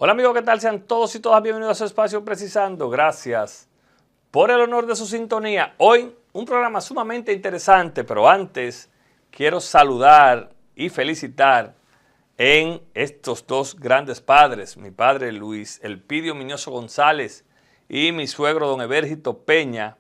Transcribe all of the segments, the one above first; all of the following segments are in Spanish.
Hola amigos, ¿qué tal? Sean todos y todas bienvenidos a su espacio Precisando. Gracias por el honor de su sintonía. Hoy un programa sumamente interesante, pero antes quiero saludar y felicitar en estos dos grandes padres, mi padre Luis Elpidio Miñoso González y mi suegro don Ebérgito Peña,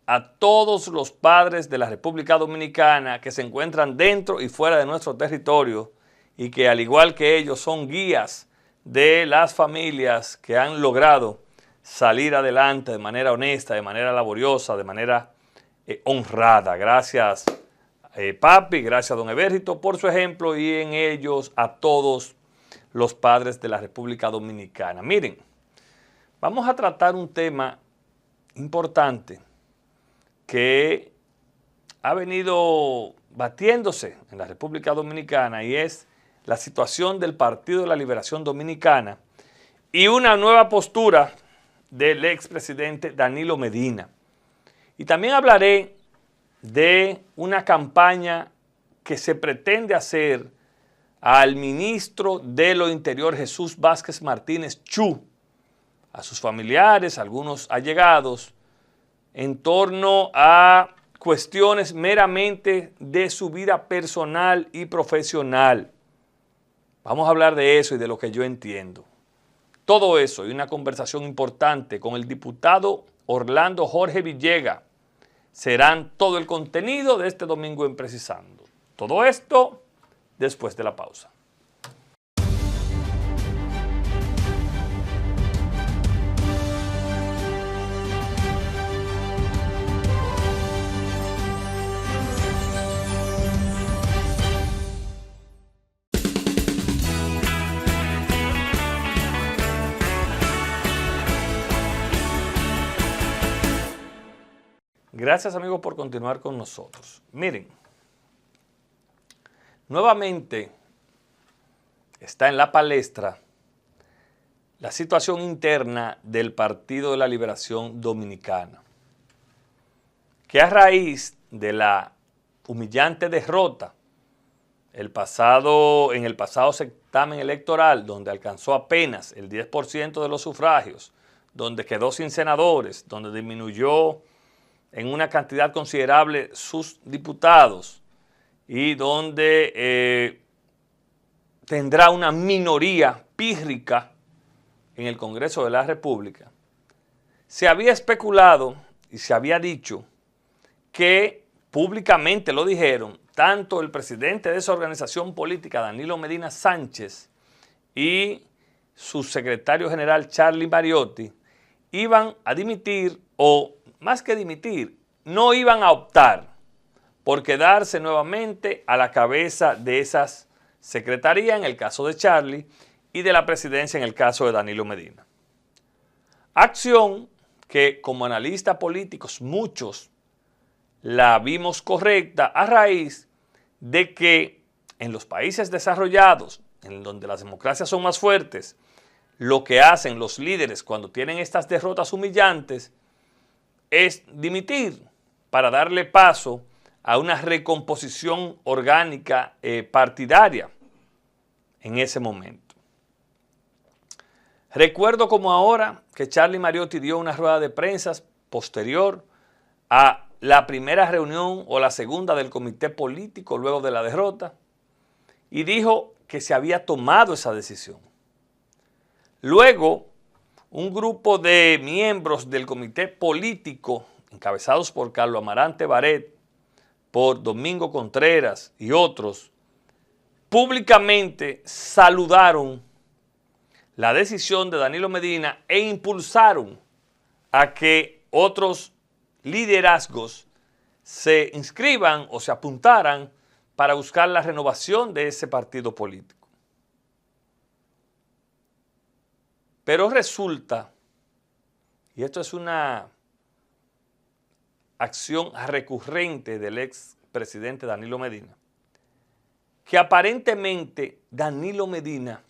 a todos los padres de la República Dominicana que se encuentran dentro y fuera de nuestro territorio y que al igual que ellos son guías de las familias que han logrado salir adelante de manera honesta, de manera laboriosa, de manera honrada. Gracias papi, gracias don Ebérgito por su ejemplo y en ellos a todos los padres de la República Dominicana. Miren, vamos a tratar un tema importante que ha venido batiéndose en la República Dominicana y es la situación del Partido de la Liberación Dominicana y una nueva postura del expresidente Danilo Medina. Y también hablaré de una campaña que se pretende hacer al ministro de lo Interior Jesús Vázquez Martínez Chu, a sus familiares, algunos allegados, en torno a cuestiones meramente de su vida personal y profesional. Vamos a hablar de eso y de lo que yo entiendo. Todo eso y una conversación importante con el diputado Orlando Jorge Villegas serán todo el contenido de este domingo en Precisando. Todo esto después de la pausa. Gracias amigos por continuar con nosotros. Miren, nuevamente está en la palestra la situación interna del Partido de la Liberación Dominicana, que a raíz de la humillante derrota en el pasado certamen electoral, donde alcanzó apenas el 10% de los sufragios, donde quedó sin senadores, donde disminuyó en una cantidad considerable sus diputados y donde tendrá una minoría pírrica en el Congreso de la República, se había especulado y se había dicho que públicamente lo dijeron tanto el presidente de esa organización política, Danilo Medina Sánchez, y su secretario general, Charlie Mariotti, iban a dimitir o más que dimitir, no iban a optar por quedarse nuevamente a la cabeza de esas secretarías en el caso de Charlie y de la presidencia en el caso de Danilo Medina. Acción que como analistas políticos muchos la vimos correcta a raíz de que en los países desarrollados, en donde las democracias son más fuertes, lo que hacen los líderes cuando tienen estas derrotas humillantes es dimitir para darle paso a una recomposición orgánica partidaria en ese momento. Recuerdo como ahora que Charlie Mariotti dio una rueda de prensa posterior a la primera reunión o la segunda del comité político luego de la derrota y dijo que se había tomado esa decisión. Luego, un grupo de miembros del comité político, encabezados por Carlos Amarante Baret, por Domingo Contreras y otros, públicamente saludaron la decisión de Danilo Medina e impulsaron a que otros liderazgos se inscriban o se apuntaran para buscar la renovación de ese partido político. Pero resulta, y esto es una acción recurrente del expresidente Danilo Medina, que aparentemente Danilo Medina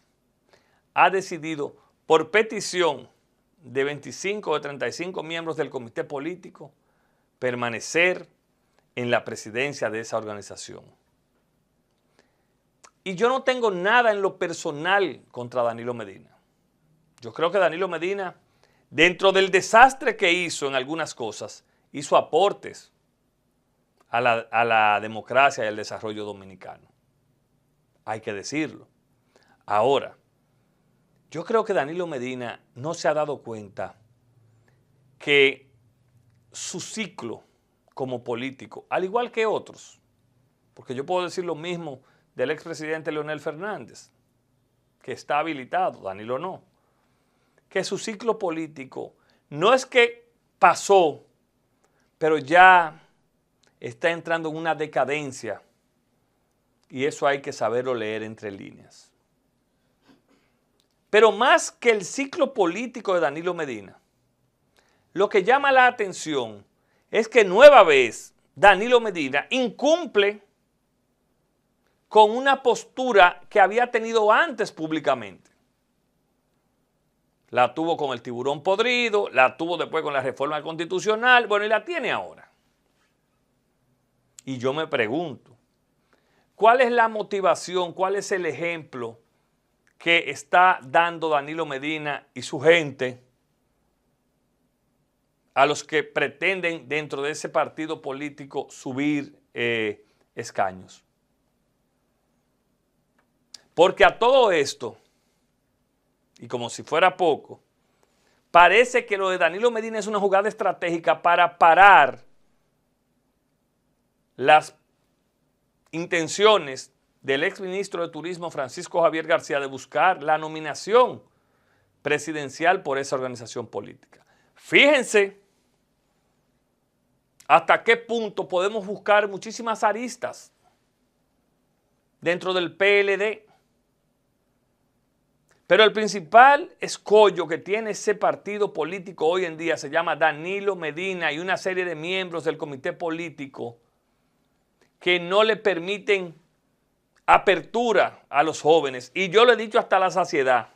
ha decidido por petición de 25 o 35 miembros del comité político permanecer en la presidencia de esa organización. Y yo no tengo nada en lo personal contra Danilo Medina. Yo creo que Danilo Medina, dentro del desastre que hizo en algunas cosas, hizo aportes a la democracia y al desarrollo dominicano. Hay que decirlo. Ahora, yo creo que Danilo Medina no se ha dado cuenta que su ciclo como político, al igual que otros, porque yo puedo decir lo mismo del expresidente Leonel Fernández, que está habilitado, Danilo no, que su ciclo político no es que pasó, pero ya está entrando en una decadencia, y eso hay que saberlo leer entre líneas. Pero más que el ciclo político de Danilo Medina, lo que llama la atención es que nueva vez Danilo Medina incumple con una postura que había tenido antes públicamente. La tuvo con el tiburón podrido, la tuvo después con la reforma constitucional, bueno, y la tiene ahora. Y yo me pregunto, ¿cuál es la motivación, cuál es el ejemplo que está dando Danilo Medina y su gente a los que pretenden dentro de ese partido político subir escaños? Porque a todo esto, y como si fuera poco, parece que lo de Danilo Medina es una jugada estratégica para parar las intenciones del exministro de Turismo Francisco Javier García de buscar la nominación presidencial por esa organización política. Fíjense hasta qué punto podemos buscar muchísimas aristas dentro del PLD. Pero el principal escollo que tiene ese partido político hoy en día se llama Danilo Medina y una serie de miembros del comité político que no le permiten apertura a los jóvenes. Y yo lo he dicho hasta la saciedad.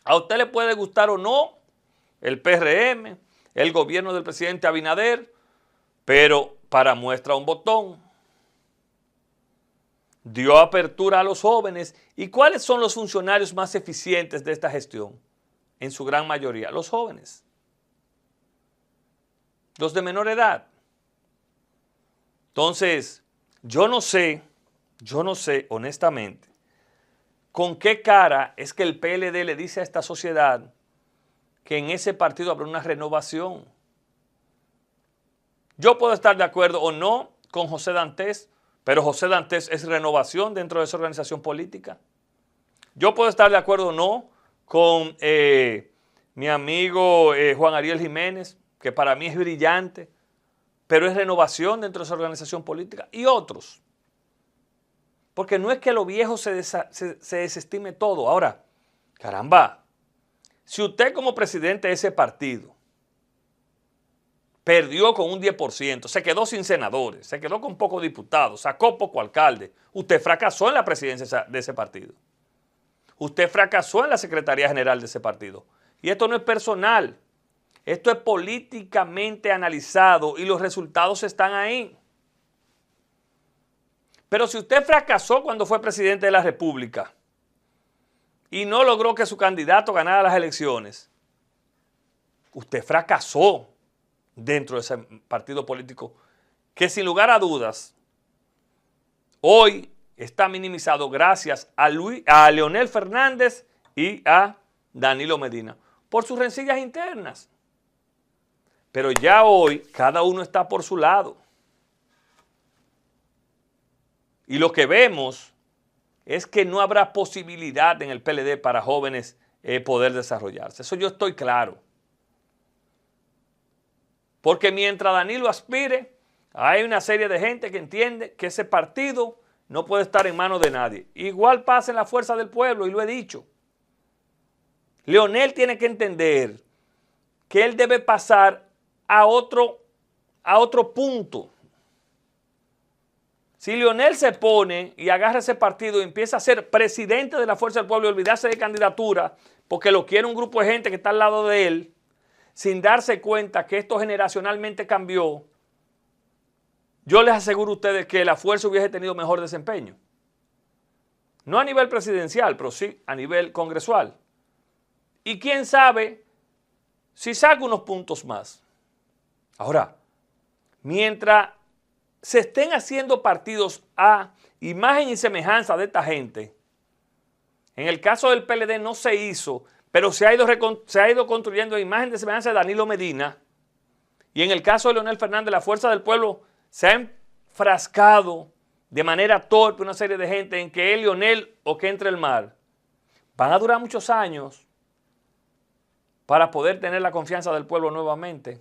A usted le puede gustar o no el PRM, el gobierno del presidente Abinader, pero para muestra un botón. Dio apertura a los jóvenes. ¿Y cuáles son los funcionarios más eficientes de esta gestión? En su gran mayoría, los jóvenes. Los de menor edad. Entonces, yo no sé, honestamente, con qué cara es que el PLD le dice a esta sociedad que en ese partido habrá una renovación. Yo puedo estar de acuerdo o no con José Dantes, pero José Dantes es renovación dentro de esa organización política. Yo puedo estar de acuerdo o no con mi amigo Juan Ariel Jiménez, que para mí es brillante, pero es renovación dentro de esa organización política, y otros. Porque no es que lo viejo se desestime todo. Ahora, caramba, si usted como presidente de ese partido perdió con un 10%, se quedó sin senadores, se quedó con pocos diputados, sacó poco alcalde, usted fracasó en la presidencia de ese partido. Usted fracasó en la Secretaría General de ese partido. Y esto no es personal. Esto es políticamente analizado y los resultados están ahí. Pero si usted fracasó cuando fue presidente de la República y no logró que su candidato ganara las elecciones, usted fracasó dentro de ese partido político que sin lugar a dudas hoy está minimizado gracias a Leonel Fernández y a Danilo Medina por sus rencillas internas. Pero ya hoy cada uno está por su lado. Y lo que vemos es que no habrá posibilidad en el PLD para jóvenes poder desarrollarse. Eso yo estoy claro. Porque mientras Danilo aspire, hay una serie de gente que entiende que ese partido no puede estar en manos de nadie. Igual pasa en la fuerza del pueblo, y lo he dicho. Leonel tiene que entender que él debe pasar a otro punto. Si Leonel se pone y agarra ese partido y empieza a ser presidente de la Fuerza del Pueblo y olvidarse de candidatura porque lo quiere un grupo de gente que está al lado de él, sin darse cuenta que esto generacionalmente cambió, yo les aseguro a ustedes que la Fuerza hubiese tenido mejor desempeño. No a nivel presidencial, pero sí a nivel congresual. Y quién sabe si saca unos puntos más. Ahora, mientras se estén haciendo partidos a imagen y semejanza de esta gente, en el caso del PLD no se hizo, pero se ha ido construyendo a imagen de semejanza de Danilo Medina, y en el caso de Leonel Fernández, la Fuerza del Pueblo se ha enfrascado de manera torpe una serie de gente en que es Leonel o que entre el mar. Van a durar muchos años para poder tener la confianza del pueblo nuevamente.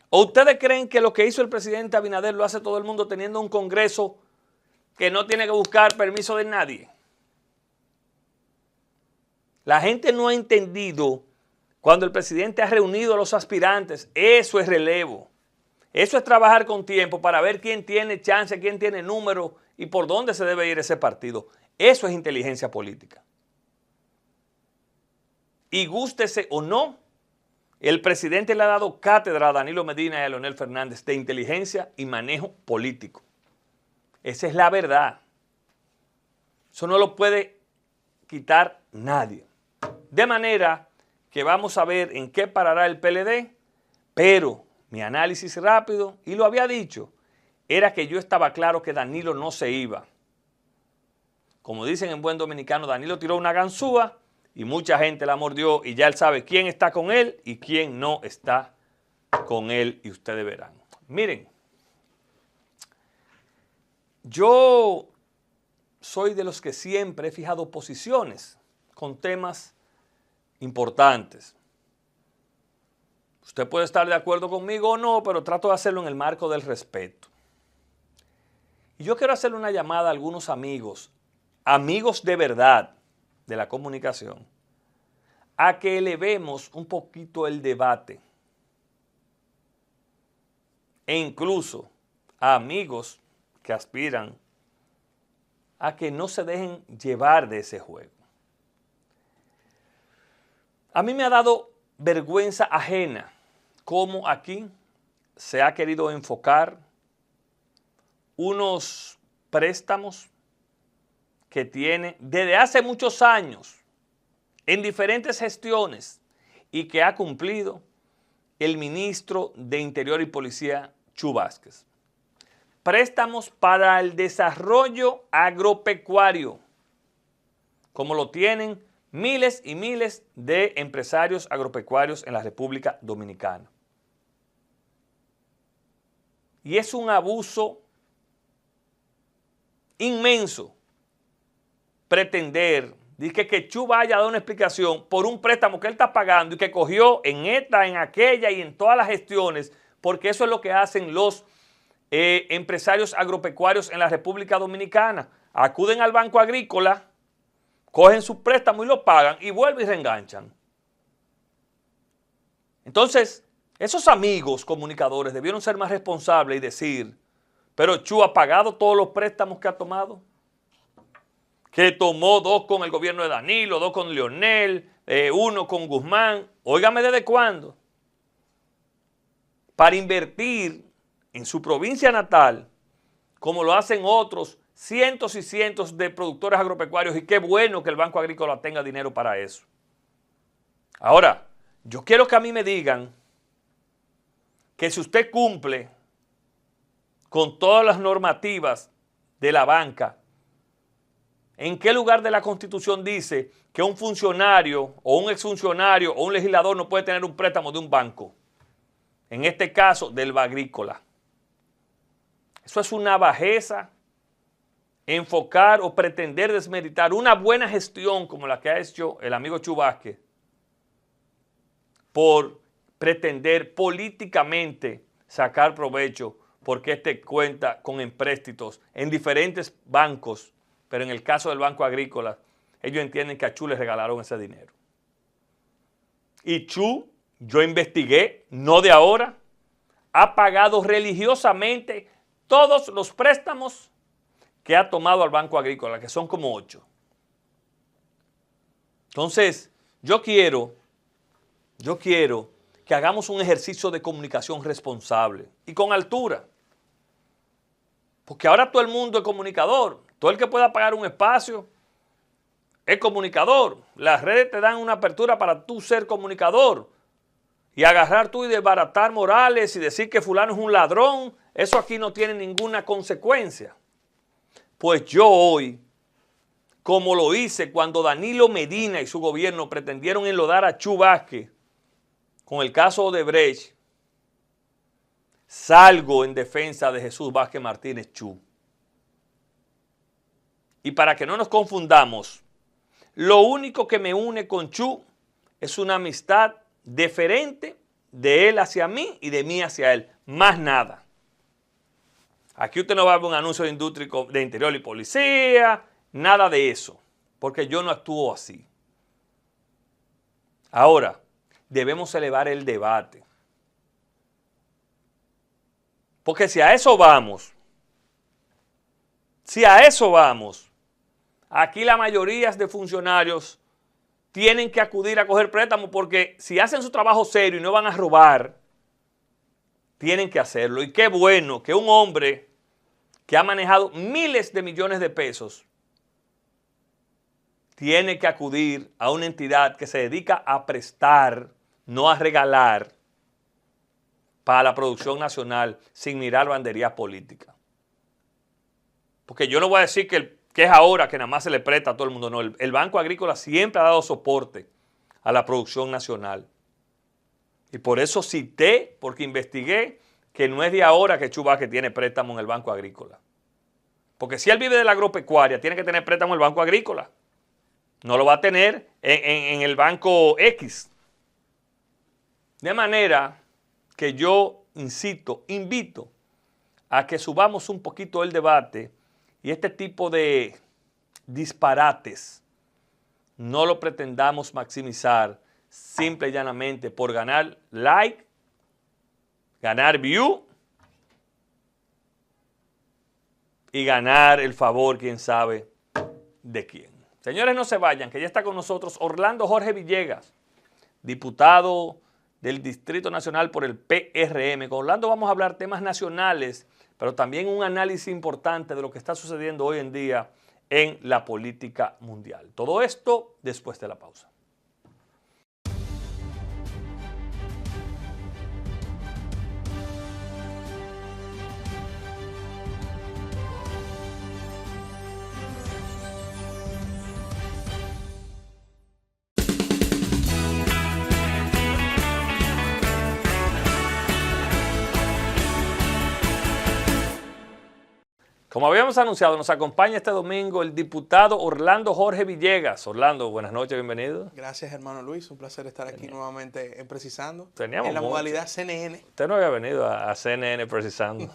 ¿O ustedes creen que lo que hizo el presidente Abinader lo hace todo el mundo teniendo un Congreso que no tiene que buscar permiso de nadie? La gente no ha entendido cuando el presidente ha reunido a los aspirantes. Eso es relevo. Eso es trabajar con tiempo para ver quién tiene chance, quién tiene número y por dónde se debe ir ese partido. Eso es inteligencia política. Y gústese o no, el presidente le ha dado cátedra a Danilo Medina y a Leonel Fernández de inteligencia y manejo político. Esa es la verdad. Eso no lo puede quitar nadie. De manera que vamos a ver en qué parará el PLD, pero mi análisis rápido, y lo había dicho, era que yo estaba claro que Danilo no se iba. Como dicen en buen dominicano, Danilo tiró una ganzúa y mucha gente la mordió y ya él sabe quién está con él y quién no está con él y ustedes verán. Miren, yo soy de los que siempre he fijado posiciones con temas importantes. Usted puede estar de acuerdo conmigo o no, pero trato de hacerlo en el marco del respeto. Y yo quiero hacerle una llamada a algunos amigos de verdad de la comunicación, a que elevemos un poquito el debate. E incluso a amigos que aspiran a que no se dejen llevar de ese juego. A mí me ha dado vergüenza ajena cómo aquí se ha querido enfocar unos préstamos que tiene desde hace muchos años en diferentes gestiones y que ha cumplido el ministro de Interior y Policía, Chu Vázquez. Préstamos para el desarrollo agropecuario, como lo tienen miles y miles de empresarios agropecuarios en la República Dominicana. Y es un abuso inmenso pretender que Chu vaya a dar una explicación por un préstamo que él está pagando y que cogió en esta, en aquella y en todas las gestiones, porque eso es lo que hacen los empresarios agropecuarios en la República Dominicana. Acuden al Banco Agrícola, cogen su préstamo y lo pagan y vuelven y reenganchan. Entonces, esos amigos comunicadores debieron ser más responsables y decir, pero Chu ha pagado todos los préstamos que ha tomado. Que tomó 2 con el gobierno de Danilo, 2 con Leonel, 1 con Guzmán. Óigame, ¿desde cuándo? Para invertir en su provincia natal, como lo hacen otros cientos y cientos de productores agropecuarios, y qué bueno que el Banco Agrícola tenga dinero para eso. Ahora, yo quiero que a mí me digan que si usted cumple con todas las normativas de la banca, ¿en qué lugar de la Constitución dice que un funcionario o un exfuncionario o un legislador no puede tener un préstamo de un banco? En este caso, del Bagrícola. Eso es una bajeza, enfocar o pretender desmeritar una buena gestión como la que ha hecho el amigo Chu Vázquez por pretender políticamente sacar provecho porque este cuenta con empréstitos en diferentes bancos. Pero en el caso del Banco Agrícola, ellos entienden que a Chu le regalaron ese dinero. Y Chu, yo investigué, no de ahora, ha pagado religiosamente todos los préstamos que ha tomado al Banco Agrícola, que son como 8. Entonces, yo quiero que hagamos un ejercicio de comunicación responsable y con altura. Porque ahora todo el mundo es comunicador. Todo el que pueda pagar un espacio es comunicador. Las redes te dan una apertura para tú ser comunicador. Y agarrar tú y desbaratar morales y decir que fulano es un ladrón, eso aquí no tiene ninguna consecuencia. Pues yo hoy, como lo hice cuando Danilo Medina y su gobierno pretendieron enlodar a Chu Vázquez con el caso Odebrecht, salgo en defensa de Jesús Vázquez Martínez Chu. Y para que no nos confundamos, lo único que me une con Chu es una amistad deferente de él hacia mí y de mí hacia él, más nada. Aquí usted no va a ver un anuncio de industria de interior y policía, nada de eso, porque yo no actúo así. Ahora, debemos elevar el debate, porque si a eso vamos, aquí la mayoría de funcionarios tienen que acudir a coger préstamos porque si hacen su trabajo serio y no van a robar, tienen que hacerlo. Y qué bueno que un hombre que ha manejado miles de millones de pesos tiene que acudir a una entidad que se dedica a prestar, no a regalar, para la producción nacional sin mirar banderías políticas. Porque yo no voy a decir que es ahora que nada más se le presta a todo el mundo. No, el Banco Agrícola siempre ha dado soporte a la producción nacional. Y por eso cité, porque investigué, que no es de ahora que Chu Vázquez tiene préstamo en el Banco Agrícola. Porque si él vive de la agropecuaria, tiene que tener préstamo en el Banco Agrícola. No lo va a tener en el Banco X. De manera que yo invito a que subamos un poquito el debate y este tipo de disparates no lo pretendamos maximizar simple y llanamente por ganar like, ganar view y ganar el favor, quién sabe, de quién. Señores, no se vayan, que ya está con nosotros Orlando Jorge Villegas, diputado del Distrito Nacional por el PRM. Con Orlando vamos a hablar temas nacionales, pero también un análisis importante de lo que está sucediendo hoy en día en la política mundial. Todo esto después de la pausa. Como habíamos anunciado, nos acompaña este domingo el diputado Orlando Jorge Villegas. Orlando, buenas noches, bienvenido. Gracias, hermano Luis. Un placer estar aquí nuevamente en Precisando. Teníamos en la mucho. modalidad CNN. Usted no había venido a CNN Precisando.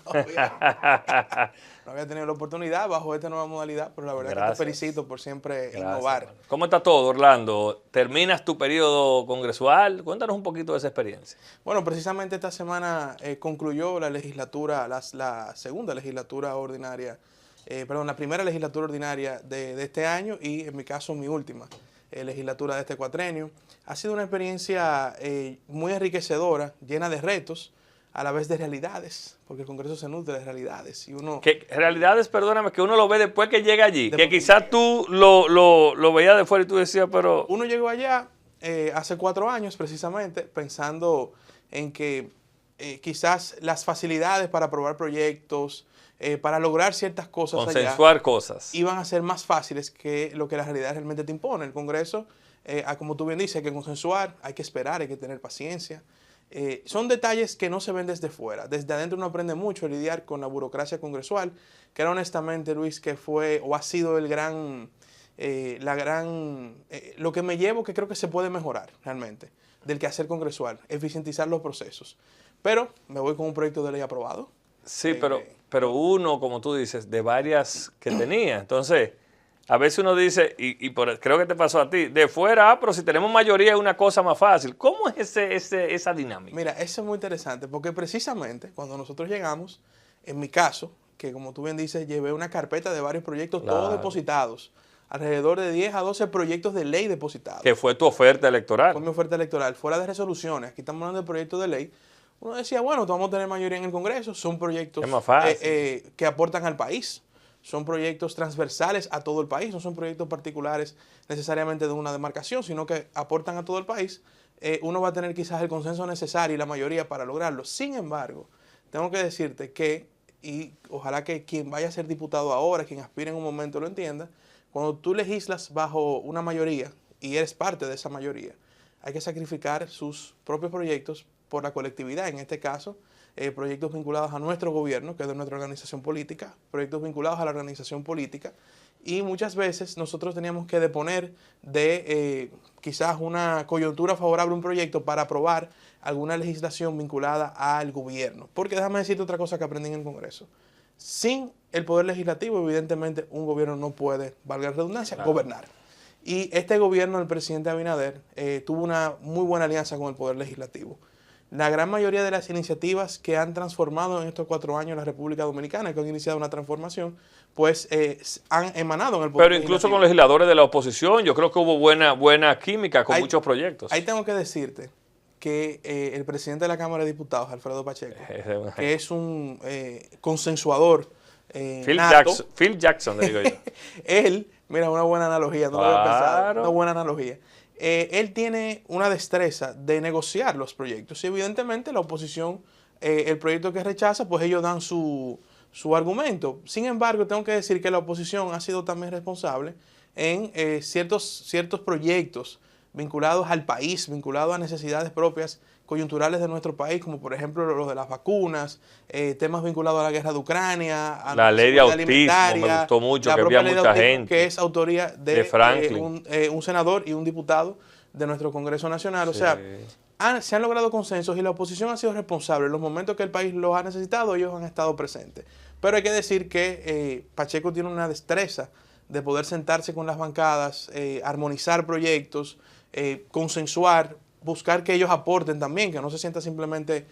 No había tenido la oportunidad bajo esta nueva modalidad, pero la verdad que te felicito por siempre innovar. Hermano. ¿Cómo está todo, Orlando? ¿Terminas tu periodo congresual? Cuéntanos un poquito de esa experiencia. Bueno, precisamente esta semana concluyó la legislatura, la segunda legislatura ordinaria, la primera legislatura ordinaria de este año y en mi caso mi última legislatura de este cuatrenio. Ha sido una experiencia muy enriquecedora, llena de retos, a la vez de realidades, porque el Congreso se nutre de realidades. Y uno, ¿Qué realidades, perdóname, que uno lo ve después que llega allí? Que quizás tú lo veías de fuera y tú decías, pero... Uno llegó allá hace 4 años precisamente pensando en que quizás las facilidades para aprobar proyectos, para lograr ciertas cosas consensuar allá, cosas, iban a ser más fáciles que lo que la realidad realmente te impone. El Congreso, como tú bien dices, hay que consensuar, hay que esperar, hay que tener paciencia. Son detalles que no se ven desde fuera. Desde adentro uno aprende mucho a lidiar con la burocracia congresual, que era honestamente, Luis, que fue o ha sido el gran, lo que me llevo que creo que se puede mejorar realmente del quehacer congresual, eficientizar los procesos. Pero me voy con un proyecto de ley aprobado. Sí, pero uno, como tú dices, de varias que tenía. Entonces, a veces uno dice, creo que te pasó a ti, de fuera, pero si tenemos mayoría es una cosa más fácil. ¿Cómo es esa dinámica? Mira, eso es muy interesante, porque precisamente cuando nosotros llegamos, en mi caso, que como tú bien dices, llevé una carpeta de varios proyectos, claro, todos depositados, alrededor de 10 a 12 proyectos de ley depositados. Que fue tu oferta electoral. Fue mi oferta electoral, fuera de resoluciones, aquí estamos hablando de proyectos de ley. Uno decía, bueno, vamos a tener mayoría en el Congreso, son proyectos es más fácil, que aportan al país. son proyectos transversales a todo el país, no son proyectos particulares necesariamente de una demarcación, sino que aportan a todo el país. Uno va a tener quizás el consenso necesario y la mayoría para lograrlo. Sin embargo, tengo que decirte que, y ojalá que quien vaya a ser diputado ahora, quien aspire en un momento lo entienda, cuando tú legislas bajo una mayoría y eres parte de esa mayoría, hay que sacrificar sus propios proyectos por la colectividad, en este caso, proyectos vinculados a nuestro gobierno, que es de nuestra organización política, proyectos vinculados a la organización política, y muchas veces nosotros teníamos que deponer de quizás una coyuntura favorable a un proyecto para aprobar alguna legislación vinculada al gobierno. Porque déjame decirte otra cosa que aprendí en el Congreso. Sin el poder legislativo, evidentemente, un gobierno no puede, valga la redundancia, gobernar. Y este gobierno del presidente Abinader tuvo una muy buena alianza con el poder legislativo. La gran mayoría de las iniciativas que han transformado en estos 4 años la República Dominicana, que han iniciado una transformación, pues han emanado en el poder Pero incluso con legisladores de la oposición, yo creo que hubo buena química con muchos proyectos. Ahí tengo que decirte que el presidente de la Cámara de Diputados, Alfredo Pacheco, que es un consensuador Phil Jackson, le digo yo. Él, mira, una buena analogía, no lo había pensado, una buena analogía. Él tiene una destreza de negociar los proyectos y evidentemente la oposición, el proyecto que rechaza, pues ellos dan su argumento. Sin embargo, tengo que decir que la oposición ha sido también responsable en ciertos proyectos vinculados al país, vinculados a necesidades propias coyunturales de nuestro país, como por ejemplo los de las vacunas, temas vinculados a la guerra de Ucrania, a la ley de autismo, me gustó mucho, que había mucha gente. Que es autoría de Franklin. Un senador y un diputado de nuestro Congreso Nacional. O sea, se han logrado consensos y la oposición ha sido responsable. En los momentos que el país los ha necesitado, ellos han estado presentes. Pero hay que decir que Pacheco tiene una destreza de poder sentarse con las bancadas, armonizar proyectos, consensuar, buscar que ellos aporten también, que no se sienta simplemente,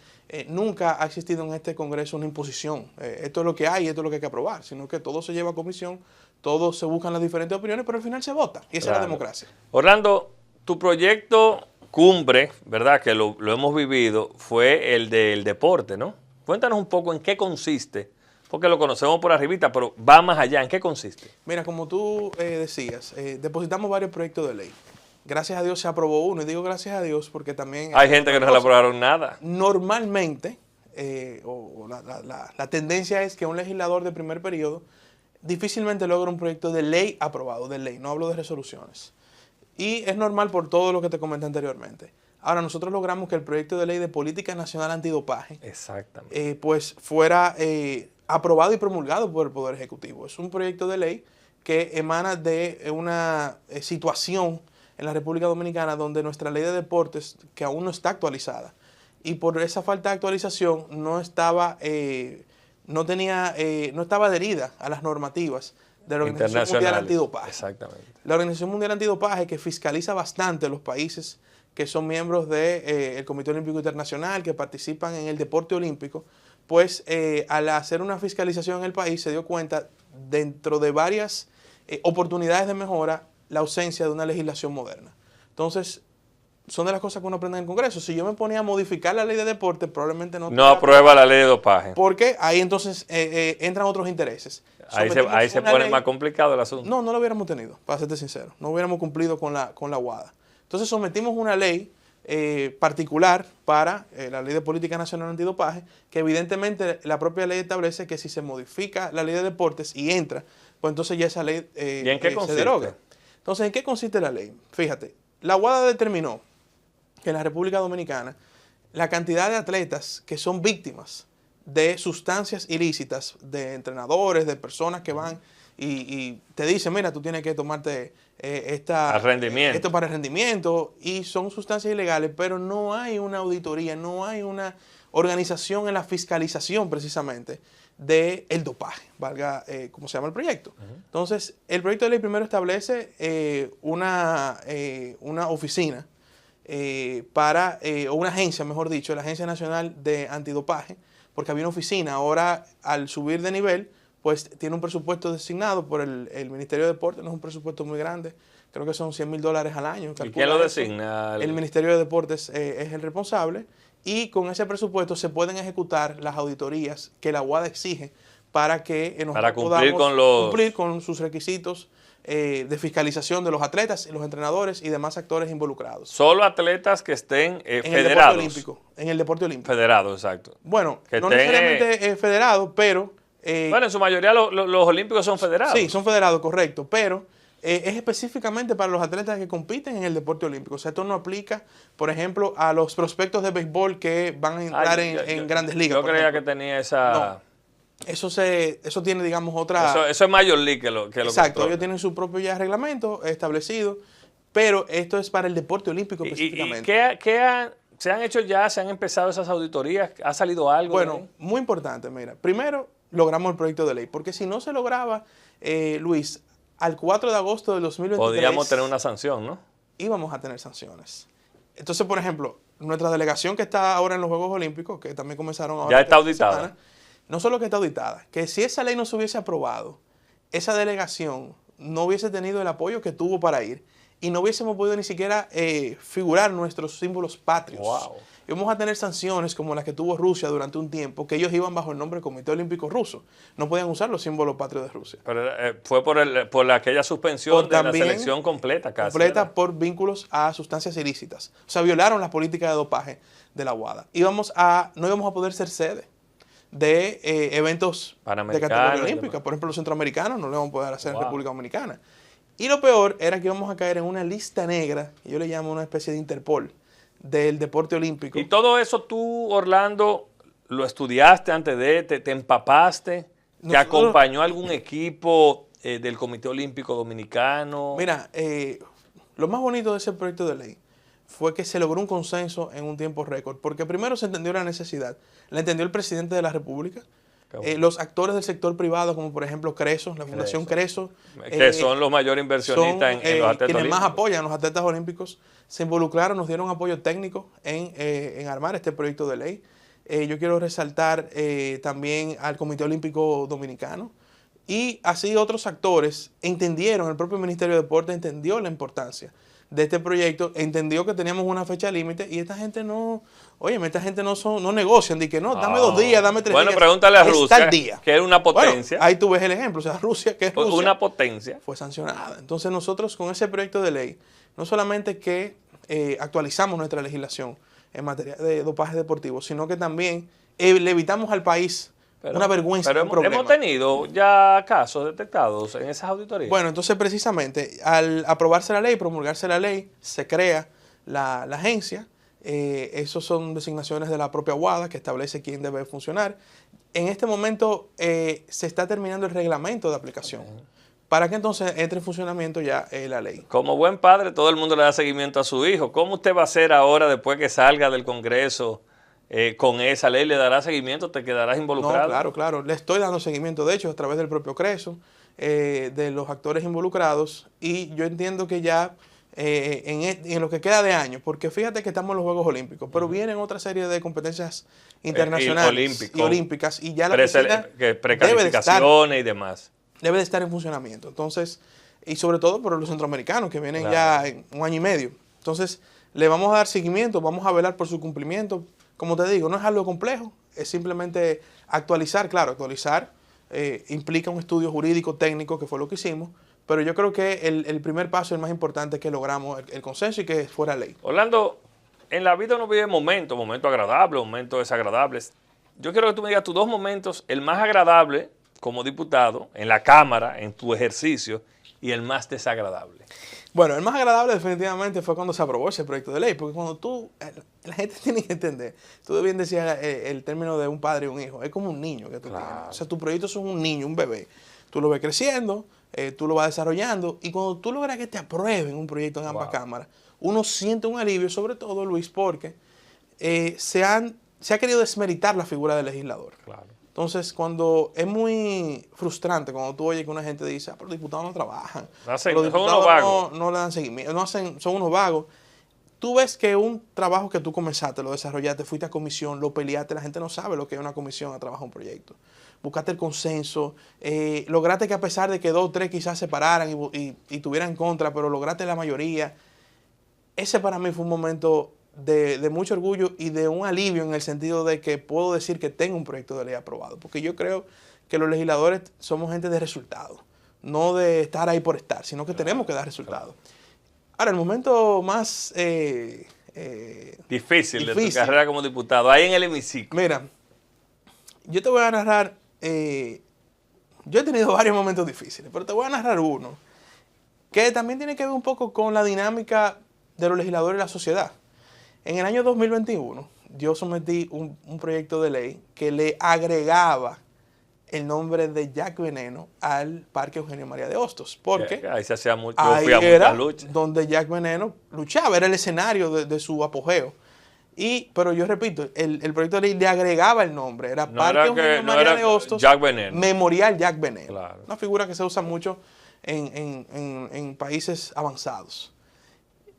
nunca ha existido en este Congreso una imposición. Esto es lo que hay, esto es lo que hay que aprobar, sino que todo se lleva a comisión, todos se buscan las diferentes opiniones, pero al final se vota, y esa es la democracia. Orlando, tu proyecto cumbre, ¿verdad?, que lo hemos vivido, fue el del deporte, ¿no? Cuéntanos un poco en qué consiste, porque lo conocemos por arribita, pero va más allá, ¿en qué consiste? Mira, como tú decías, depositamos varios proyectos de ley. Gracias a Dios se aprobó uno, y digo gracias a Dios porque también... Hay gente que no se le aprobaron nada. Normalmente, la tendencia es que un legislador de primer periodo difícilmente logra un proyecto de ley aprobado, de ley, no hablo de resoluciones. Y es normal por todo lo que te comenté anteriormente. Ahora, nosotros logramos que el proyecto de ley de política nacional antidopaje pues fuera aprobado y promulgado por el Poder Ejecutivo. Es un proyecto de ley que emana de una situación en la República Dominicana donde nuestra ley de deportes, que aún no está actualizada, y por esa falta de actualización no estaba adherida a las normativas de la Organización Mundial Antidopaje. Exactamente. La Organización Mundial Antidopaje, que fiscaliza bastante a los países que son miembros del Comité Olímpico Internacional, que participan en el deporte olímpico, pues al hacer una fiscalización en el país se dio cuenta, dentro de varias oportunidades de mejora, la ausencia de una legislación moderna. Entonces, son de las cosas que uno aprende en el Congreso. Si yo me ponía a modificar la ley de deporte, probablemente no aprueba la ley de dopaje. Porque ahí entonces entran otros intereses. Ahí se pone más complicado el asunto. No lo hubiéramos tenido, para serte sincero. No hubiéramos cumplido con la WADA. Entonces sometimos una ley particular para la Ley de Política Nacional Antidopaje, que evidentemente la propia ley establece que si se modifica la ley de deportes y entra, pues entonces ya esa ley ¿Y en qué se consiste? deroga. Entonces, ¿en qué consiste la ley? Fíjate, la WADA determinó que en la República Dominicana la cantidad de atletas que son víctimas de sustancias ilícitas, de entrenadores, de personas que van y te dicen, mira, tú tienes que tomarte esto para el rendimiento, y son sustancias ilegales, pero no hay una auditoría, no hay una organización en la fiscalización precisamente del dopaje, valga como se llama el proyecto. Entonces, el proyecto de ley primero establece una oficina o una agencia, mejor dicho, la Agencia Nacional de Antidopaje, porque había una oficina. Ahora, al subir de nivel, pues tiene un presupuesto designado por el Ministerio de Deportes, no es un presupuesto muy grande, creo que son $100,000 al año. ¿Y quién lo designa? El Ministerio de Deportes es el responsable, y con ese presupuesto se pueden ejecutar las auditorías que la WADA exige para que para cumplir con cumplir con sus requisitos de fiscalización de los atletas, los entrenadores y demás actores involucrados. Solo atletas que estén En federados. el deporte olímpico. En el deporte olímpico. Federados, exacto. Bueno, que no necesariamente federados, pero... bueno, en su mayoría los olímpicos son federados. Sí, son federados, correcto, pero es específicamente para los atletas que compiten en el deporte olímpico. O sea, esto no aplica, por ejemplo, a los prospectos de béisbol que van a entrar en grandes ligas. Yo creía que tenía esa... No. Eso tiene, digamos, otra... Eso es Major League que lo Exacto, ellos tienen su propio ya reglamento establecido, pero esto es para el deporte olímpico específicamente. ¿Se han hecho ya, se han empezado esas auditorías? ¿Ha salido algo? Bueno, muy importante, mira. Primero, logramos el proyecto de ley, porque si no se lograba, Luis, al 4 de agosto del 2023... Podríamos tener una sanción, ¿no? Íbamos a tener sanciones. Entonces, por ejemplo, nuestra delegación que está ahora en los Juegos Olímpicos, que también comenzaron ahora... Ya está auditada. No solo que está auditada, que si esa ley no se hubiese aprobado, esa delegación no hubiese tenido el apoyo que tuvo para ir y no hubiésemos podido ni siquiera figurar nuestros símbolos patrios. Wow. Íbamos a tener sanciones como las que tuvo Rusia durante un tiempo, que ellos iban bajo el nombre del Comité Olímpico Ruso. No podían usar los símbolos patrios de Rusia. Pero fue por aquella suspensión de la selección completa casi. Completa, ¿verdad? Por vínculos a sustancias ilícitas. O sea, violaron las políticas de dopaje de la WADA. No íbamos a poder ser sede de eventos de categoría olímpica. Por ejemplo, los centroamericanos no lo vamos a poder hacer en República Dominicana. Y lo peor era que íbamos a caer en una lista negra, que yo le llamo una especie de Interpol, del deporte olímpico. Y todo eso tú, Orlando, lo estudiaste antes te empapaste, ¿te acompañó algún equipo del Comité Olímpico Dominicano? Mira, lo más bonito de ese proyecto de ley fue que se logró un consenso en un tiempo récord, porque primero se entendió la necesidad, la entendió el presidente de la República, los actores del sector privado, como por ejemplo Creso, la Fundación Creso. Que son los mayores inversionistas en los atletas quienes olímpicos. más apoyan a los atletas olímpicos, se involucraron, nos dieron apoyo técnico en armar este proyecto de ley. Yo quiero resaltar también al Comité Olímpico Dominicano, y así otros actores entendieron, el propio Ministerio de Deporte entendió la importancia de este proyecto, entendió que teníamos una fecha límite y esta gente no negocian, de que no, dame 2 días, dame 3 días. Bueno, pregúntale a Rusia, que era una potencia. Bueno, ahí tú ves el ejemplo, o sea, Rusia, que es Rusia, una potencia, fue sancionada. Entonces nosotros con ese proyecto de ley, no solamente que actualizamos nuestra legislación en materia de dopaje deportivo, sino que también le evitamos al país una vergüenza, un problema. Hemos tenido ya casos detectados en esas auditorías. Bueno, entonces precisamente al aprobarse la ley, promulgarse la ley, se crea la agencia. Esos son designaciones de la propia WADA que establece quién debe funcionar. En este momento se está terminando el reglamento de aplicación para que entonces entre en funcionamiento ya la ley. Como buen padre, todo el mundo le da seguimiento a su hijo. ¿Cómo usted va a hacer ahora después que salga del Congreso con esa ley? ¿Le dará seguimiento? ¿Te quedarás involucrado? No, claro. Le estoy dando seguimiento, de hecho, a través del propio Creso, de los actores involucrados. Y yo entiendo que ya en lo que queda de año, porque fíjate que estamos en los Juegos Olímpicos, pero vienen otra serie de competencias internacionales y olímpicas. Y ya la precalificaciones y demás. Debe de estar en funcionamiento. Entonces, y sobre todo por los centroamericanos que vienen ya en 1 año y medio. Entonces, le vamos a dar seguimiento, vamos a velar por su cumplimiento. Como te digo, no es algo complejo, es simplemente actualizar. Claro, actualizar implica un estudio jurídico, técnico, que fue lo que hicimos, pero yo creo que el primer paso, el más importante, es que logramos el consenso y que fuera ley. Orlando, en la vida uno vive momentos agradables, momentos desagradables. Yo quiero que tú me digas tus 2 momentos, el más agradable como diputado, en la Cámara, en tu ejercicio, y el más desagradable. Bueno, el más agradable definitivamente fue cuando se aprobó ese proyecto de ley, porque cuando la gente tiene que entender, tú bien decías el término de un padre y un hijo, es como un niño que tú tienes. O sea, tu proyecto es un niño, un bebé. Tú lo ves creciendo, tú lo vas desarrollando, y cuando tú logras que te aprueben un proyecto en ambas cámaras, uno siente un alivio, sobre todo, Luis, porque se ha querido desmeritar la figura del legislador. Claro. Entonces, cuando es muy frustrante cuando tú oyes que una gente dice, pero los diputados no trabajan, los diputados no le dan seguimiento, son unos vagos. Tú ves que un trabajo que tú comenzaste, lo desarrollaste, fuiste a comisión, lo peleaste, la gente no sabe lo que es una comisión a trabajar un proyecto. Buscaste el consenso, lograste que a pesar de que 2 o 3 quizás se pararan y tuvieran en contra, pero lograste la mayoría. Ese para mí fue un momento de mucho orgullo y de un alivio en el sentido de que puedo decir que tengo un proyecto de ley aprobado, porque yo creo que los legisladores somos gente de resultados, no de estar ahí por estar, sino que tenemos que dar resultados. Ahora, el momento más difícil de tu carrera como diputado, ahí en el hemiciclo. Mira, yo te voy a narrar, yo he tenido varios momentos difíciles, pero te voy a narrar uno que también tiene que ver un poco con la dinámica de los legisladores y la sociedad. En el año 2021, yo sometí un proyecto de ley que le agregaba el nombre de Jack Veneno al Parque Eugenio María de Hostos, porque ahí se hacía mucho, ahí fui a era muchas luchas. donde Jack Veneno luchaba, era el escenario de su apogeo. Pero yo repito, el proyecto de ley le agregaba el nombre, era Parque Eugenio María de Hostos, Jack Veneno. Memorial Jack Veneno. Claro. Una figura que se usa mucho en países avanzados.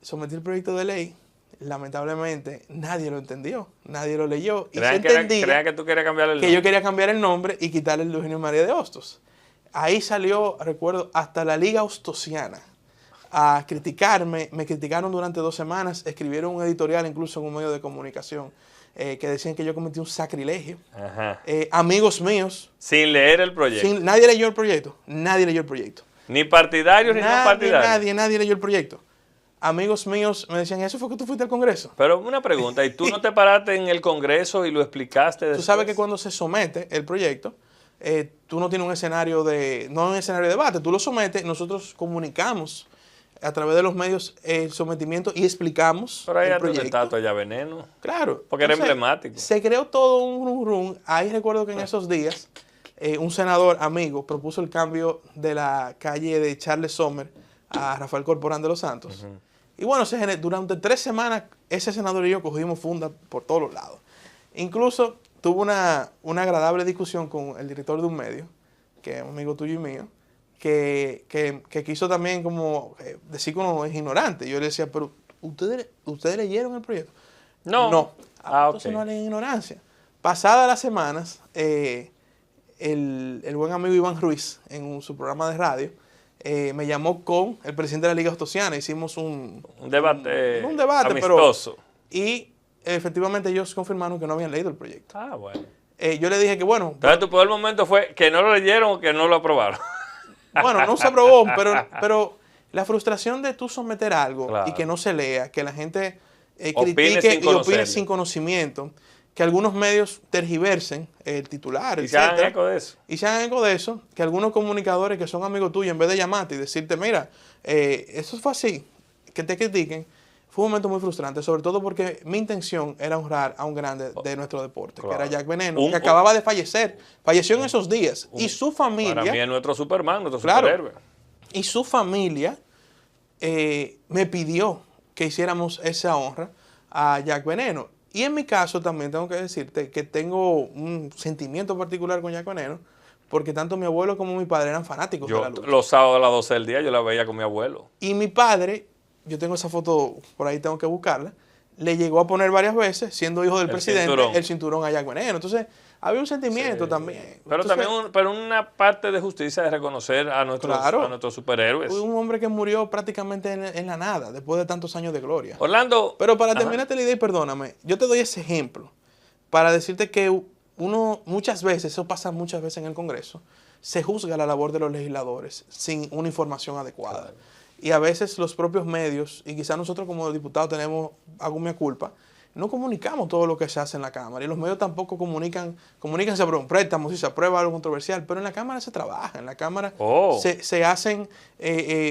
Sometí el proyecto de ley, lamentablemente nadie lo entendió, nadie lo leyó y se entendía crean que tú querías cambiar el nombre. que yo quería cambiar el nombre y quitarle el de Eugenio María de Hostos. Ahí salió, recuerdo, hasta la Liga Hostosiana a criticarme. Me criticaron durante 2 semanas, escribieron un editorial incluso en un medio de comunicación que decían que yo cometí un sacrilegio. Ajá. Amigos míos. Sin leer el proyecto. Nadie leyó el proyecto, nadie leyó el proyecto. Ni partidarios ni no partidarios. Nadie leyó el proyecto. Amigos míos me decían, ¿eso fue que tú fuiste al Congreso? Pero una pregunta, ¿y tú no te paraste en el Congreso y lo explicaste después? Tú sabes que cuando se somete el proyecto, tú no tienes un escenario de debate, tú lo sometes, nosotros comunicamos a través de los medios el sometimiento y explicamos Pero ahí el antes del proyecto. Tato ya Veneno. Claro. Porque era Entonces, emblemático. Se creó todo un rum. Ahí recuerdo que en esos días un senador amigo propuso el cambio de la calle de Charles Sommer a Rafael Corporán de los Santos. Y bueno, durante 3 semanas ese senador y yo cogimos funda por todos los lados. Incluso tuve una agradable discusión con el director de un medio, que es un amigo tuyo y mío, que quiso también como decir que uno es ignorante. Yo le decía, pero ¿ustedes leyeron el proyecto? No. No. Entonces ok. no leen ignorancia. Pasadas las semanas, el buen amigo Iván Ruiz, en su programa de radio, me llamó con el presidente de la Liga Hostosiana. Hicimos un debate amistoso. Y efectivamente ellos confirmaron que no habían leído el proyecto. Ah, bueno. Yo le dije que bueno. Entonces tu peor momento fue que no lo leyeron o que no lo aprobaron. Bueno, no se aprobó, pero la frustración de tú someter algo Claro. y que no se lea, que la gente Opine critique sin y opine conocerlo. sin conocimiento, que algunos medios tergiversen el titular, Y se hagan etcétera, eco de eso. y se hagan eco de eso, que algunos comunicadores que son amigos tuyos, en vez de llamarte y decirte, mira, eso fue así, que te critiquen, fue un momento muy frustrante, sobre todo porque mi intención era honrar a un grande de nuestro deporte, Claro. que era Jack Veneno, que acababa de fallecer, falleció en esos días, y su familia... Para mí es nuestro Superman, nuestro Claro. superhéroe. Y su familia me pidió que hiciéramos esa honra a Jack Veneno. Y en mi caso también tengo que decirte que tengo un sentimiento particular con Jack Veneno, porque tanto mi abuelo como mi padre eran fanáticos de Yo la lucha. los sábados a las 12 del día yo la veía con mi abuelo. Y mi padre, yo tengo esa foto, por ahí tengo que buscarla, le llegó a poner varias veces, siendo hijo del presidente, el cinturón a Jack Veneno. Entonces, había un sentimiento también. Pero Entonces, también pero una parte de justicia de reconocer a nuestros superhéroes. un hombre que murió prácticamente en la nada, después de tantos años de gloria. Orlando. Pero para terminarte la idea, y perdóname, yo te doy ese ejemplo para decirte que uno muchas veces, eso pasa muchas veces en el Congreso, se juzga la labor de los legisladores sin una información adecuada. Claro. Y a veces los propios medios, y quizás nosotros como diputados tenemos alguna culpa, no comunicamos todo lo que se hace en la Cámara. Y los medios tampoco comunican sobre un préstamo, si se aprueba algo controversial, pero en la Cámara se trabaja, en la Cámara se hacen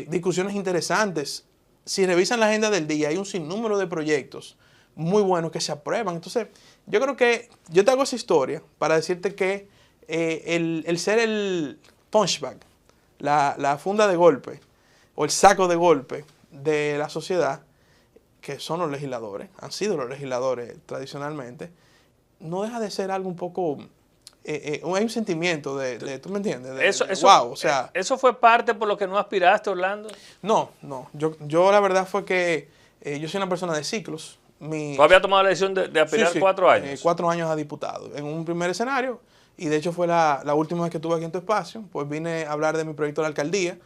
discusiones interesantes. Si revisan la agenda del día, hay un sinnúmero de proyectos muy buenos que se aprueban. Entonces, yo creo que yo te hago esa historia para decirte que el ser el punchbag, la funda de golpe o el saco de golpe de la sociedad, que son los legisladores, han sido los legisladores tradicionalmente, no deja de ser algo un poco... hay un sentimiento ¿tú me entiendes? Wow, o sea... ¿Eso fue parte por lo que no aspiraste, Orlando? No. Yo la verdad fue que yo soy una persona de ciclos. ¿Tú habías tomado la decisión de aspirar 4 años? 4 años a diputado. En un primer escenario, y de hecho fue la última vez que estuve aquí en tu espacio, pues vine a hablar de mi proyecto de la alcaldía.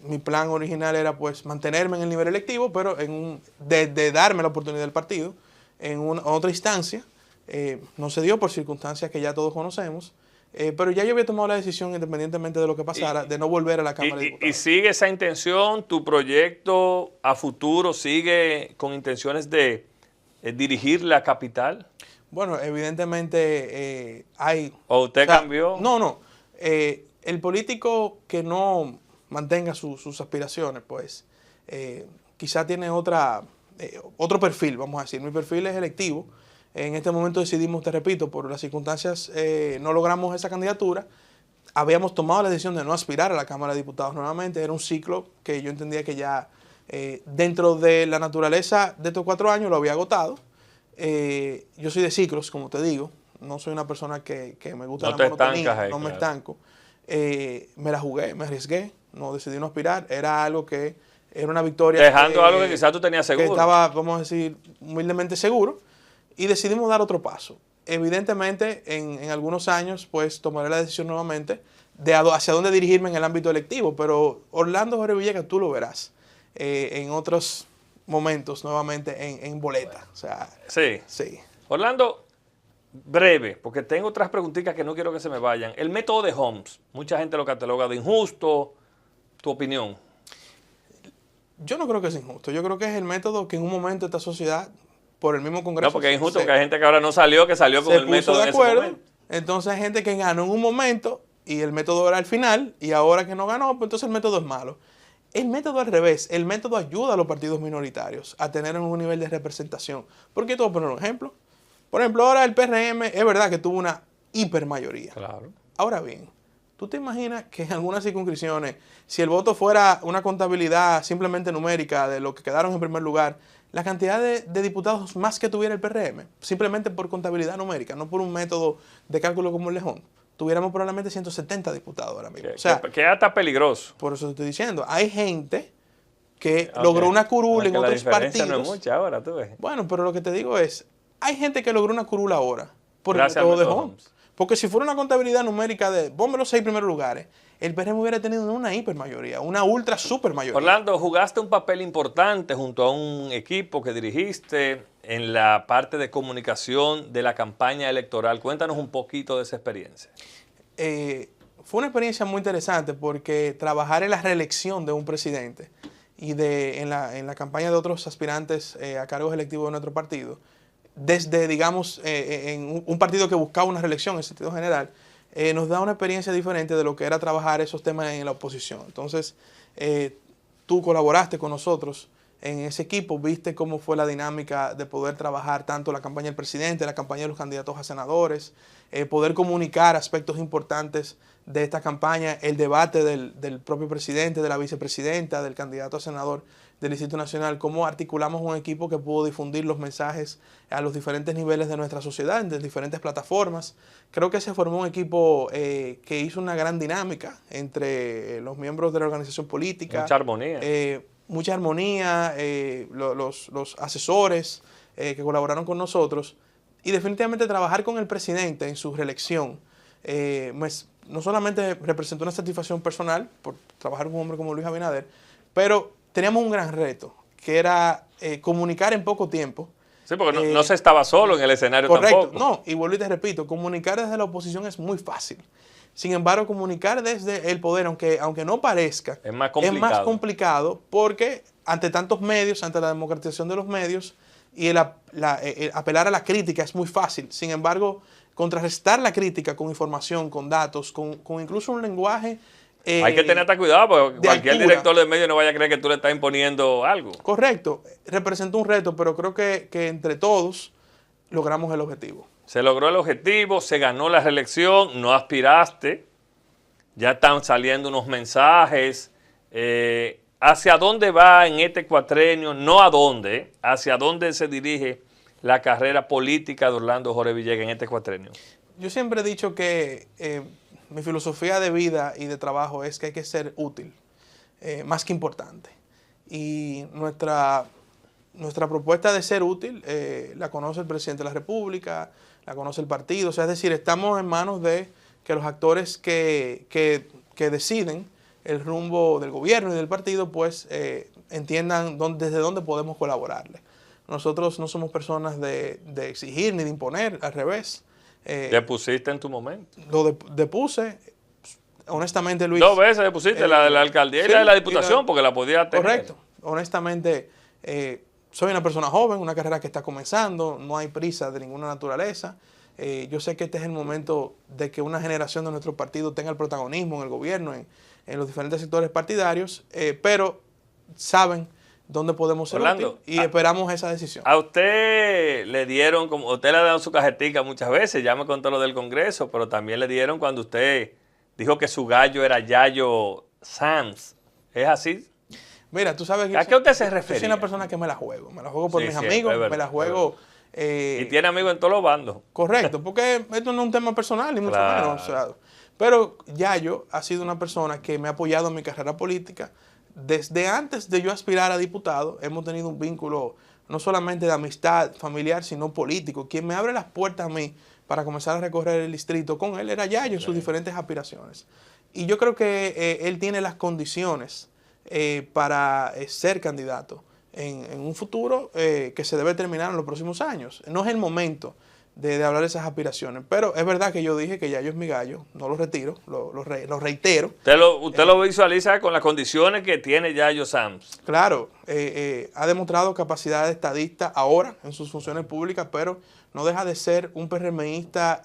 Mi plan original era pues mantenerme en el nivel electivo, pero de darme la oportunidad del partido en otra instancia. No se dio por circunstancias que ya todos conocemos. Pero ya yo había tomado la decisión, independientemente de lo que pasara, de no volver a la Cámara de Diputados. ¿Y sigue esa intención? ¿Tu proyecto a futuro sigue con intenciones de dirigir la capital? Bueno, evidentemente hay... ¿O usted cambió? No. El político que no mantenga sus aspiraciones, pues quizá tiene otro perfil, vamos a decir. Mi perfil es electivo. En este momento decidimos, te repito, por las circunstancias no logramos esa candidatura. Habíamos tomado la decisión de no aspirar a la Cámara de Diputados nuevamente. Era un ciclo que yo entendía que ya dentro de la naturaleza de estos 4 años lo había agotado. Yo soy de ciclos, como te digo. No soy una persona que me gusta la monotonía, no me estanco. Me la jugué, me arriesgué, no decidí no aspirar. Era algo que era una victoria. Dejando algo que quizás tú tenías seguro. Que estaba, vamos a decir, humildemente seguro. Y decidimos dar otro paso. Evidentemente, en algunos años, pues tomaré la decisión nuevamente de hacia dónde dirigirme en el ámbito electivo. Pero Orlando Jorge Villegas, tú lo verás en otros momentos nuevamente en boleta. O sea, sí. Orlando, breve, porque tengo otras preguntitas que no quiero que se me vayan. El método de Homs, mucha gente lo cataloga de injusto. ¿Tu opinión? Yo no creo que es injusto. Yo creo que es el método que en un momento esta sociedad, por el mismo Congreso... No, porque es injusto, porque hay gente que ahora no salió, que salió con el método en ese momento. Entonces hay gente que ganó en un momento y el método era al final, y ahora que no ganó, pues entonces el método es malo. El método al revés, el método ayuda a los partidos minoritarios a tener un nivel de representación. ¿Por qué te voy a poner un ejemplo? Por ejemplo, ahora el PRM es verdad que tuvo una hipermayoría. Claro. Ahora bien, ¿tú te imaginas que en algunas circunscripciones, si el voto fuera una contabilidad simplemente numérica de lo que quedaron en primer lugar, la cantidad de diputados más que tuviera el PRM, simplemente por contabilidad numérica, no por un método de cálculo como el Lejón, tuviéramos probablemente 170 diputados ahora mismo? O sea, que hasta peligroso. Por eso te estoy diciendo, hay gente que logró una curul en otros partidos. No es mucha ahora, tú ves. Bueno, pero lo que te digo es, hay gente que logró una curul ahora por el método de Homs. Porque si fuera una contabilidad numérica de ponme los 6 primeros lugares, el PRM hubiera tenido una hipermayoría, una ultra super mayoría. Orlando, jugaste un papel importante junto a un equipo que dirigiste en la parte de comunicación de la campaña electoral. Cuéntanos un poquito de esa experiencia. Fue una experiencia muy interesante porque trabajar en la reelección de un presidente y en la campaña de otros aspirantes a cargos electivos de nuestro partido, desde, digamos, en un partido que buscaba una reelección en sentido general, nos da una experiencia diferente de lo que era trabajar esos temas en la oposición. Entonces, tú colaboraste con nosotros en ese equipo, viste cómo fue la dinámica de poder trabajar tanto la campaña del presidente, la campaña de los candidatos a senadores, poder comunicar aspectos importantes de esta campaña, el debate del propio presidente, de la vicepresidenta, del candidato a senador del Instituto Nacional, cómo articulamos un equipo que pudo difundir los mensajes a los diferentes niveles de nuestra sociedad, en diferentes plataformas. Creo que se formó un equipo que hizo una gran dinámica entre los miembros de la organización política. Mucha armonía. Mucha armonía, los asesores que colaboraron con nosotros. Y definitivamente trabajar con el presidente en su reelección, no solamente representó una satisfacción personal por trabajar con un hombre como Luis Abinader, pero teníamos un gran reto, que era comunicar en poco tiempo. Sí, porque no se estaba solo en el escenario correcto, tampoco. No, y vuelvo y te repito, comunicar desde la oposición es muy fácil. Sin embargo, comunicar desde el poder, aunque no parezca, es más complicado porque ante tantos medios, ante la democratización de los medios y el apelar a la crítica es muy fácil. Sin embargo, contrarrestar la crítica con información, con datos, con incluso un lenguaje... hay que tener hasta cuidado porque cualquier director de medio no vaya a creer que tú le estás imponiendo algo. Correcto, representa un reto, pero creo que entre todos logramos el objetivo. Se logró el objetivo, se ganó la reelección, no aspiraste, ya están saliendo unos mensajes. ¿Hacia dónde va en este cuatrenio? No a dónde, hacia dónde se dirige la carrera política de Orlando Jorge Villegas en este cuatrenio. Yo siempre he dicho que mi filosofía de vida y de trabajo es que hay que ser útil, más que importante. Y nuestra propuesta de ser útil la conoce el presidente de la República, la conoce el partido. O sea, es decir, estamos en manos de que los actores que deciden el rumbo del gobierno y del partido, pues entiendan desde dónde podemos colaborarle. Nosotros no somos personas de exigir ni de imponer, al revés. ¿Depusiste en tu momento? Lo depuse, honestamente, Luis. 2 veces depusiste, la de la alcaldía y la de la diputación, porque la podía tener. Correcto. Honestamente, soy una persona joven, una carrera que está comenzando, no hay prisa de ninguna naturaleza. Yo sé que este es el momento de que una generación de nuestro partido tenga el protagonismo en el gobierno, en los diferentes sectores partidarios, pero saben dónde podemos ser útiles y esperamos esa decisión. A usted le dieron, como usted le ha dado su cajetica muchas veces, ya me contó lo del Congreso, pero también le dieron cuando usted dijo que su gallo era Yayo Sams. ¿Es así? Mira, tú sabes que ¿a qué usted se refería? Yo soy una persona que me la juego por mis sí, amigos, me la juego. Y tiene amigos en todos los bandos. Correcto, porque esto no es un tema personal, ni mucho menos. O sea, pero Yayo ha sido una persona que me ha apoyado en mi carrera política. Desde antes de yo aspirar a diputado, hemos tenido un vínculo no solamente de amistad familiar, sino político. Quien me abre las puertas a mí para comenzar a recorrer el distrito con él era Yayo en sus diferentes aspiraciones. Y yo creo que él tiene las condiciones para ser candidato en un futuro que se debe terminar en los próximos años. No es el momento de hablar de esas aspiraciones, pero es verdad que yo dije que Yayo es mi gallo, no lo retiro, lo reitero. Usted lo visualiza con las condiciones que tiene Yayo Sams. Claro, ha demostrado capacidad de estadista ahora en sus funciones públicas, pero no deja de ser un PRMista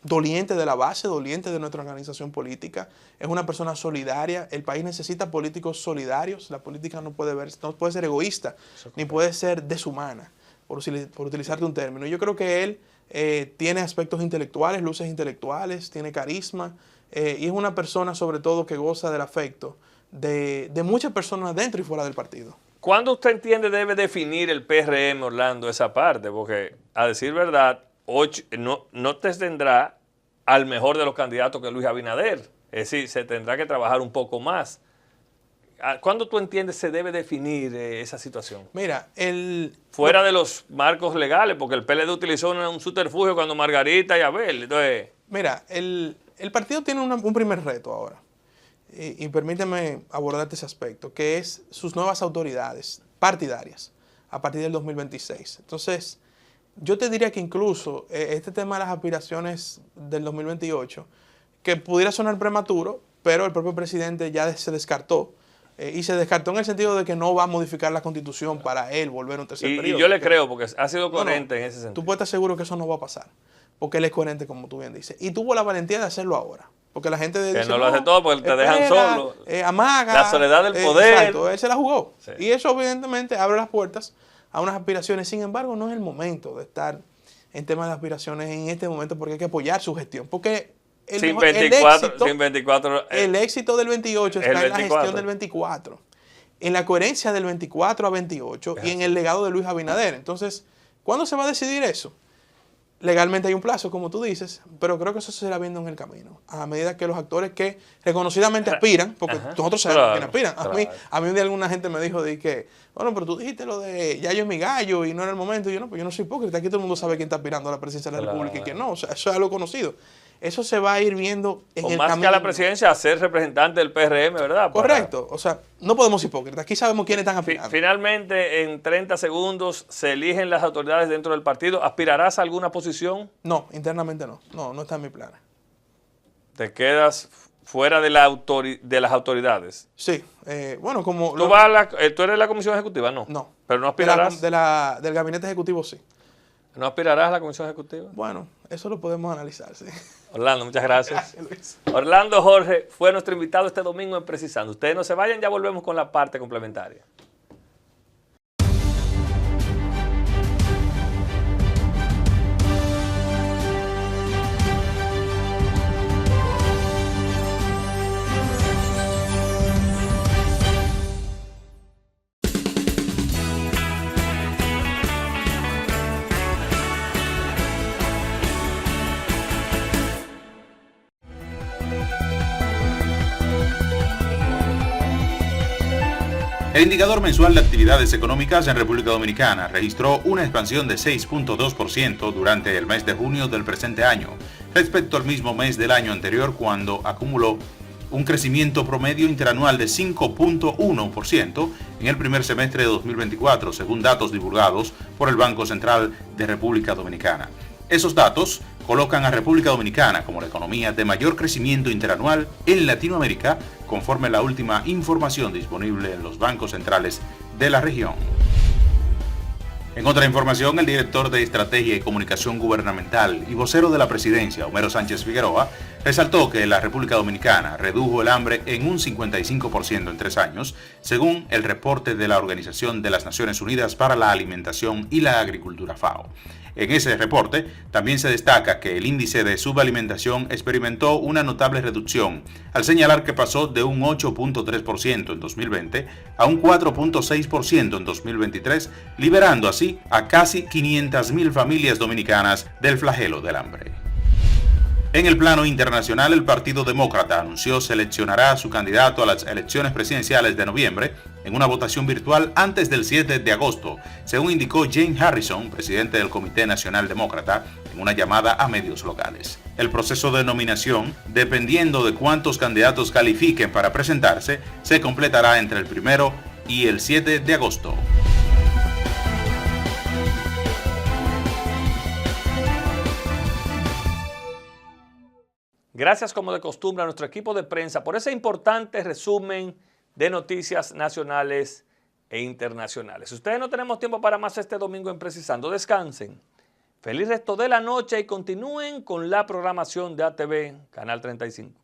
doliente de la base, doliente de nuestra organización política. Es una persona solidaria. El país necesita políticos solidarios. La política no puede ser egoísta, ni puede ser deshumana, por utilizarte un término. Yo creo que él tiene aspectos intelectuales, luces intelectuales, tiene carisma, y es una persona sobre todo que goza del afecto de muchas personas dentro y fuera del partido. ¿Cuándo usted entiende debe definir el PRM, Orlando, esa parte? Porque, a decir verdad, no te tendrá al mejor de los candidatos que Luis Abinader. Es decir, se tendrá que trabajar un poco más. ¿Cuándo tú entiendes se debe definir esa situación? Mira, fuera de los marcos legales, porque el PLD utilizó un subterfugio cuando Margarita y Abel. Entonces, mira, el partido tiene un primer reto ahora. Y permíteme abordarte ese aspecto, que es sus nuevas autoridades partidarias a partir del 2026. Entonces, yo te diría que incluso este tema de las aspiraciones del 2028, que pudiera sonar prematuro, pero el propio presidente ya se descartó. Y se descartó en el sentido de que no va a modificar la Constitución para él volver a un tercer periodo. Y yo le creo, porque ha sido coherente en ese sentido. Tú puedes estar seguro que eso no va a pasar, porque él es coherente, como tú bien dices. Y tuvo la valentía de hacerlo ahora. Porque la gente dice, que no lo hace todo porque te dejan solo. Amaga. La soledad del poder. Exacto, él se la jugó. Sí. Y eso evidentemente abre las puertas a unas aspiraciones. Sin embargo, no es el momento de estar en temas de aspiraciones en este momento, porque hay que apoyar su gestión. Porque el éxito del 28 está en la gestión del 24. En la coherencia del 24 a 28 y en el legado de Luis Abinader. Entonces, ¿cuándo se va a decidir eso? Legalmente hay un plazo, como tú dices, pero creo que eso se irá viendo en el camino. A medida que los actores que reconocidamente aspiran, porque nosotros sabemos quién aspiran. A mí un día alguna gente me dijo de que, bueno, pero tú dijiste lo de Yayo es mi gallo y no era el momento. Y yo no, pues yo no soy hipócrita. Aquí todo el mundo sabe quién está aspirando a la presidencia de la República y quién no. O sea, eso es algo conocido. Eso se va a ir viendo en el camino. Más que a la presidencia, a ser representante del PRM, ¿verdad? Correcto. O sea, no podemos hipócritas. Aquí sabemos quiénes están aspirando. Finalmente, en 30 segundos, se eligen las autoridades dentro del partido. ¿Aspirarás a alguna posición? No, internamente no. No está en mi plan. ¿Te quedas fuera de las autoridades? Sí. Bueno, como... ¿Tú eres de la comisión ejecutiva? No. No. ¿Pero no aspirarás? Del gabinete ejecutivo, sí. ¿No aspirarás a la comisión ejecutiva? Bueno, eso lo podemos analizar, sí. Orlando, muchas gracias. Gracias, Luis. Orlando Jorge fue nuestro invitado este domingo en Precisando. Ustedes no se vayan, ya volvemos con la parte complementaria. El indicador mensual de actividades económicas en República Dominicana registró una expansión de 6.2% durante el mes de junio del presente año, respecto al mismo mes del año anterior, cuando acumuló un crecimiento promedio interanual de 5.1% en el primer semestre de 2024, según datos divulgados por el Banco Central de República Dominicana. Esos datos colocan a República Dominicana como la economía de mayor crecimiento interanual en Latinoamérica, conforme la última información disponible en los bancos centrales de la región. En otra información, el director de Estrategia y Comunicación Gubernamental y vocero de la Presidencia, Homero Sánchez Figueroa, resaltó que la República Dominicana redujo el hambre en un 55% en 3 años, según el reporte de la Organización de las Naciones Unidas para la Alimentación y la Agricultura FAO. En ese reporte también se destaca que el índice de subalimentación experimentó una notable reducción, al señalar que pasó de un 8.3% en 2020 a un 4.6% en 2023, liberando así a casi 500.000 familias dominicanas del flagelo del hambre. En el plano internacional, el Partido Demócrata anunció seleccionará a su candidato a las elecciones presidenciales de noviembre en una votación virtual antes del 7 de agosto, según indicó Jane Harrison, presidente del Comité Nacional Demócrata, en una llamada a medios locales. El proceso de nominación, dependiendo de cuántos candidatos califiquen para presentarse, se completará entre el 1 y el 7 de agosto. Gracias, como de costumbre, a nuestro equipo de prensa por ese importante resumen de noticias nacionales e internacionales. Si ustedes no tenemos tiempo para más este domingo en Precisando, descansen. Feliz resto de la noche y continúen con la programación de ATV Canal 35.